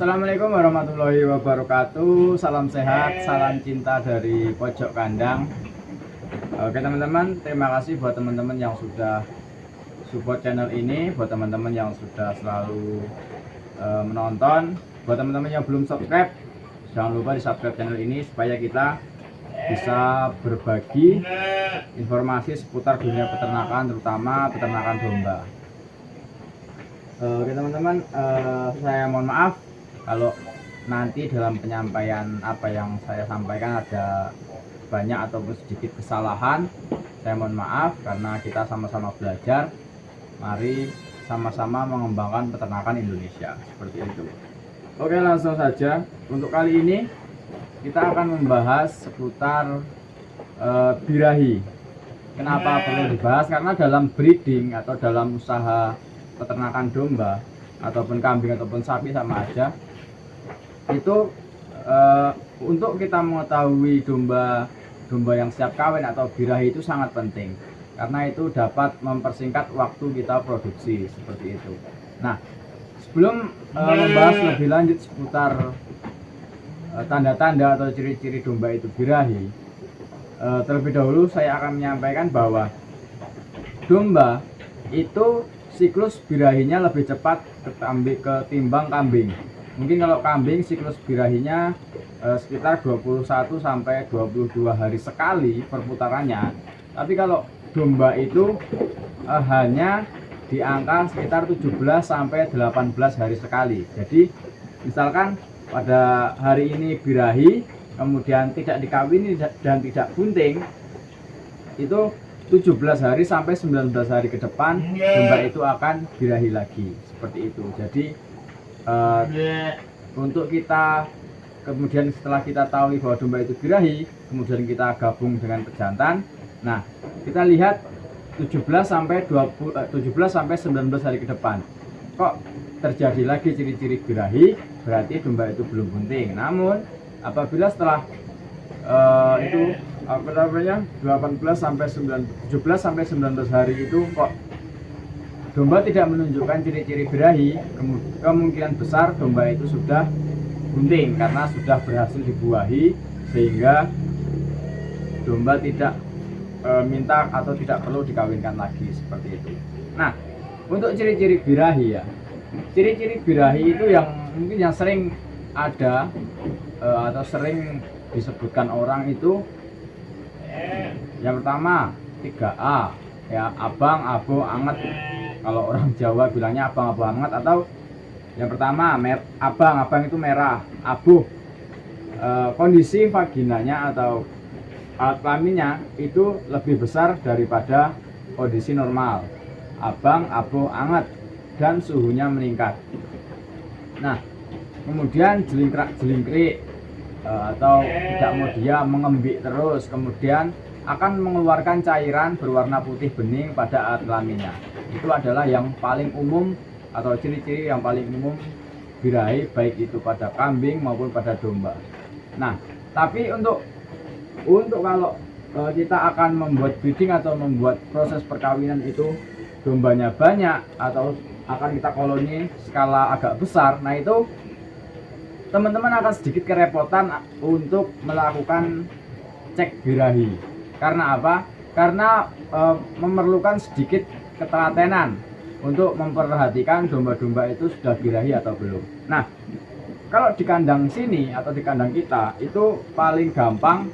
Assalamualaikum warahmatullahi wabarakatuh. Salam sehat, salam cinta dari pojok kandang. Oke teman-teman, terima kasih buat teman-teman yang sudah support channel ini, buat teman-teman yang sudah selalu menonton, buat teman-teman yang belum subscribe, jangan lupa di subscribe channel ini supaya kita bisa berbagi informasi seputar dunia peternakan, terutama peternakan domba. Oke teman-teman, saya mohon maaf kalau nanti dalam penyampaian apa yang saya sampaikan ada banyak ataupun sedikit kesalahan. Saya mohon maaf karena kita sama-sama belajar. Mari sama-sama mengembangkan peternakan Indonesia, seperti itu. Oke, langsung saja. Untuk kali ini kita akan membahas seputar birahi. Kenapa perlu dibahas? Karena dalam breeding atau dalam usaha peternakan domba ataupun kambing ataupun sapi sama aja, itu untuk kita mengetahui domba yang siap kawin atau birahi itu sangat penting, karena itu dapat mempersingkat waktu kita produksi, seperti itu. Nah, sebelum membahas lebih lanjut seputar tanda-tanda atau ciri-ciri domba itu birahi, terlebih dahulu saya akan menyampaikan bahwa domba itu siklus birahinya lebih cepat ketimbang kambing. Mungkin kalau kambing siklus birahinya sekitar 21 sampai 22 hari sekali perputarannya. Tapi kalau domba itu hanya di angka sekitar 17 sampai 18 hari sekali. Jadi misalkan pada hari ini birahi, kemudian tidak dikawini dan tidak bunting, itu 17 hari sampai 19 hari ke depan domba itu akan birahi lagi, seperti itu. Jadi untuk kita kemudian setelah kita tahu bahwa domba itu birahi, kemudian kita gabung dengan pejantan. Nah, kita lihat 17 sampai 19 hari ke depan. Kok terjadi lagi ciri-ciri birahi, berarti domba itu belum bunting. Namun apabila setelah itu 18 sampai 17 sampai 19 hari itu kok domba tidak menunjukkan ciri-ciri birahi, kemungkinan besar domba itu sudah bunting karena sudah berhasil dibuahi, sehingga domba tidak minta atau tidak perlu dikawinkan lagi, seperti itu. Nah, untuk ciri-ciri birahi ya, ciri-ciri birahi itu yang mungkin yang sering ada atau sering disebutkan orang itu, yang pertama 3A ya, abang, abo, anget. Kalau orang Jawa bilangnya abang, abo, anget. Atau yang pertama abang itu merah, abu kondisi vaginanya atau alat kelaminnya itu lebih besar daripada kondisi normal, abang, abo, anget, dan suhunya meningkat. Nah, kemudian jelingkrik atau tidak mau dia mengembik terus, kemudian akan mengeluarkan cairan berwarna putih bening pada alat kelaminnya. Itu adalah yang paling umum atau ciri-ciri yang paling umum birahi, baik itu pada kambing maupun pada domba. Nah, tapi untuk kalau kita akan membuat breeding atau membuat proses perkawinan itu dombanya banyak atau akan kita koloni skala agak besar, nah itu teman-teman akan sedikit kerepotan untuk melakukan cek birahi. Karena apa? Karena memerlukan sedikit ketelatenan untuk memperhatikan domba-domba itu sudah birahi atau belum. Nah, kalau di kandang sini atau di kandang kita itu paling gampang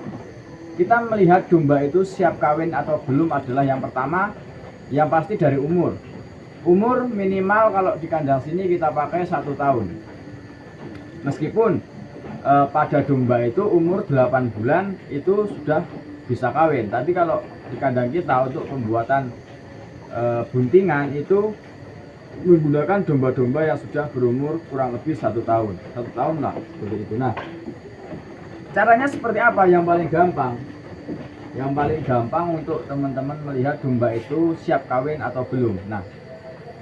kita melihat domba itu siap kawin atau belum adalah yang pertama, yang pasti dari umur. Umur minimal kalau di kandang sini kita pakai 1 tahun. Meskipun pada domba itu umur 8 bulan itu sudah bisa kawin, tapi kalau di kandang kita untuk pembuatan buntingan itu menggunakan domba-domba yang sudah berumur kurang lebih 1 tahun, 1 tahun lah, seperti itu. Nah, caranya seperti apa yang paling gampang? Yang paling gampang untuk teman-teman melihat domba itu siap kawin atau belum. Nah,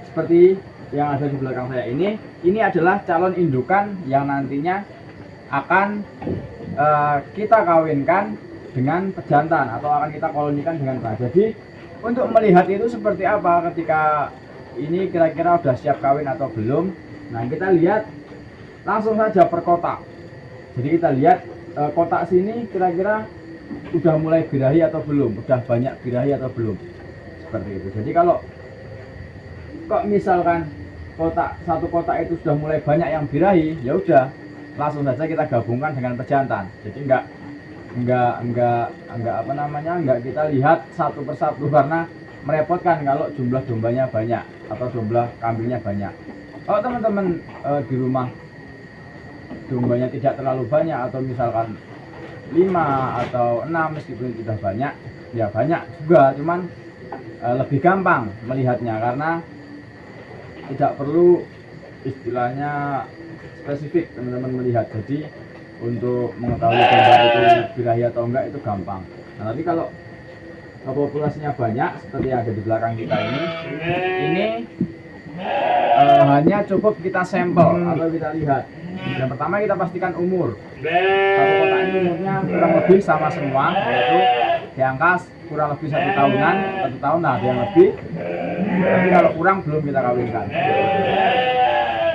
seperti yang ada di belakang saya ini adalah calon indukan yang nantinya akan kita kawinkan dengan pejantan atau akan kita kolonikan dengan bahan. Jadi untuk melihat itu seperti apa ketika ini kira-kira udah siap kawin atau belum. Nah, kita lihat langsung saja per kotak. Jadi kita lihat kotak sini kira-kira udah mulai birahi atau belum, udah banyak birahi atau belum, seperti itu. Jadi kalau kok misalkan satu kotak itu sudah mulai banyak yang birahi, ya udah langsung saja kita gabungkan dengan pejantan. Jadi enggak kita lihat satu persatu, karena merepotkan kalau jumlah dombanya banyak atau jumlah kambingnya banyak. Kalau teman-teman di rumah dombanya tidak terlalu banyak, atau misalkan 5 atau 6 meskipun sudah banyak, ya banyak juga, cuman lebih gampang melihatnya karena tidak perlu istilahnya spesifik teman-teman melihat. Jadi untuk mengetahui domba itu birahi atau enggak itu gampang. Nah, tapi kalau populasinya banyak seperti yang ada di belakang kita ini hanya cukup kita sampel atau kita lihat. Yang pertama kita pastikan umur. Satu kotak ini umurnya kurang lebih sama semua, yaitu di angka kurang lebih 1 tahunan, 1 tahun lah ada yang lebih. Tapi kalau kurang belum kita kawinkan.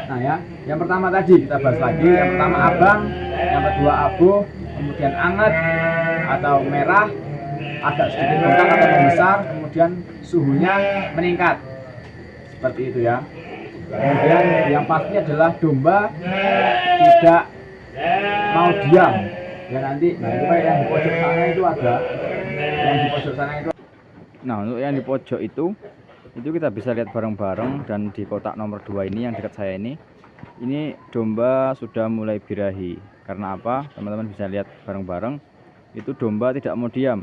Nah ya, yang pertama tadi kita bahas lagi. Yang pertama abang, yang kedua abu, kemudian anget atau merah, agak sedikit bengkak atau membesar, kemudian suhunya meningkat. Seperti itu ya. Kemudian yang pasti adalah domba tidak mau diam. Ya nanti, nah itu kayak yang di pojok sana itu ada, yang di pojok sana itu. Nah untuk yang di pojok itu kita bisa lihat bareng-bareng, dan di kotak nomor 2 ini yang dekat saya ini domba sudah mulai birahi. Karena apa? Teman-teman bisa lihat bareng-bareng, itu domba tidak mau diam.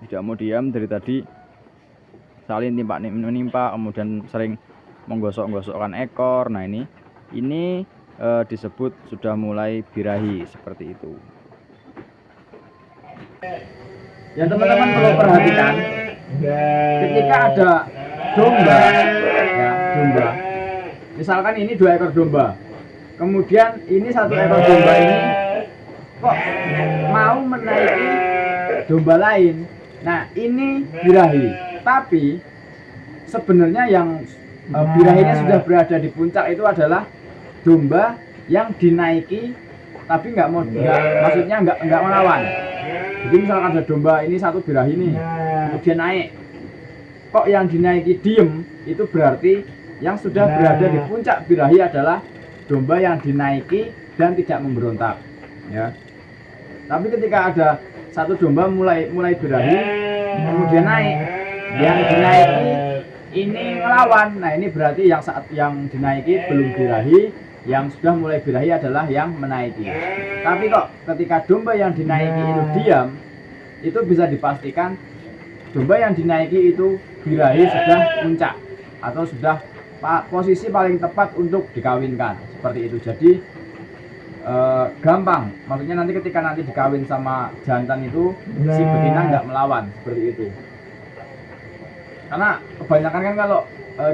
Tidak mau diam dari tadi, saling menimpa, kemudian sering menggosok-gosokkan ekor. Nah ini disebut sudah mulai birahi, seperti itu. Yang teman-teman perlu perhatikan, ketika ada domba, misalkan ini 2 ekor domba, kemudian ini 1 ekor domba ini kok mau menaiki domba lain, nah ini birahi. Tapi sebenarnya yang birahinya sudah berada di puncak itu adalah domba yang dinaiki tapi maksudnya nggak melawan. Jadi misalkan ada domba ini 1 birahi nih, kemudian naik, kok yang dinaiki diem, itu berarti yang sudah berada di puncak birahi adalah domba yang dinaiki dan tidak memberontak ya. Tapi ketika ada 1 domba mulai birahi kemudian naik, yang dinaiki ini melawan, nah ini berarti yang dinaiki belum birahi, yang sudah mulai birahi adalah yang menaiki. Tapi kok ketika domba yang dinaiki itu diam, itu bisa dipastikan domba yang dinaiki itu birahi sudah puncak atau sudah posisi paling tepat untuk dikawinkan, seperti itu. Jadi gampang, maksudnya nanti ketika dikawin sama jantan itu si betina nggak melawan, seperti itu. Karena kebanyakan kan kalau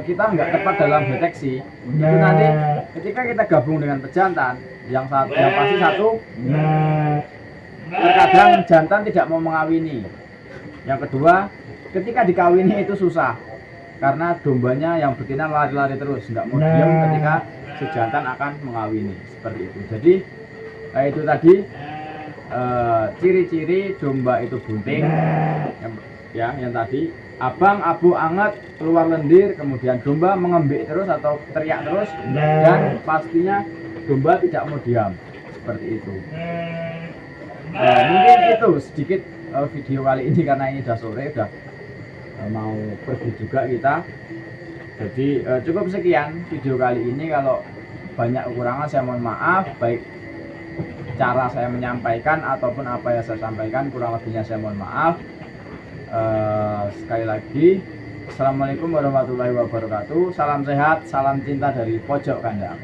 kita nggak tepat dalam deteksi, itu nanti ketika kita gabung dengan pejantan, yang pasti satu, terkadang jantan tidak mau mengawini. Yang kedua, ketika dikawini itu susah, karena dombanya yang betina lari-lari terus, nggak mau diam ketika si jantan akan mengawini, seperti itu. Jadi itu tadi ciri-ciri domba itu bunting, yang tadi abang, abu, anget, keluar lendir, kemudian domba mengembik terus atau teriak terus, dan pastinya domba tidak mau diam, seperti itu. Mungkin itu sedikit video kali ini, karena ini udah sore, udah mau pergi juga kita. Jadi cukup sekian video kali ini. Kalau banyak kekurangan saya mohon maaf, baik cara saya menyampaikan ataupun apa yang saya sampaikan kurang lebihnya saya mohon maaf. Sekali lagi, assalamualaikum warahmatullahi wabarakatuh. Salam sehat, salam cinta dari pojok kandang.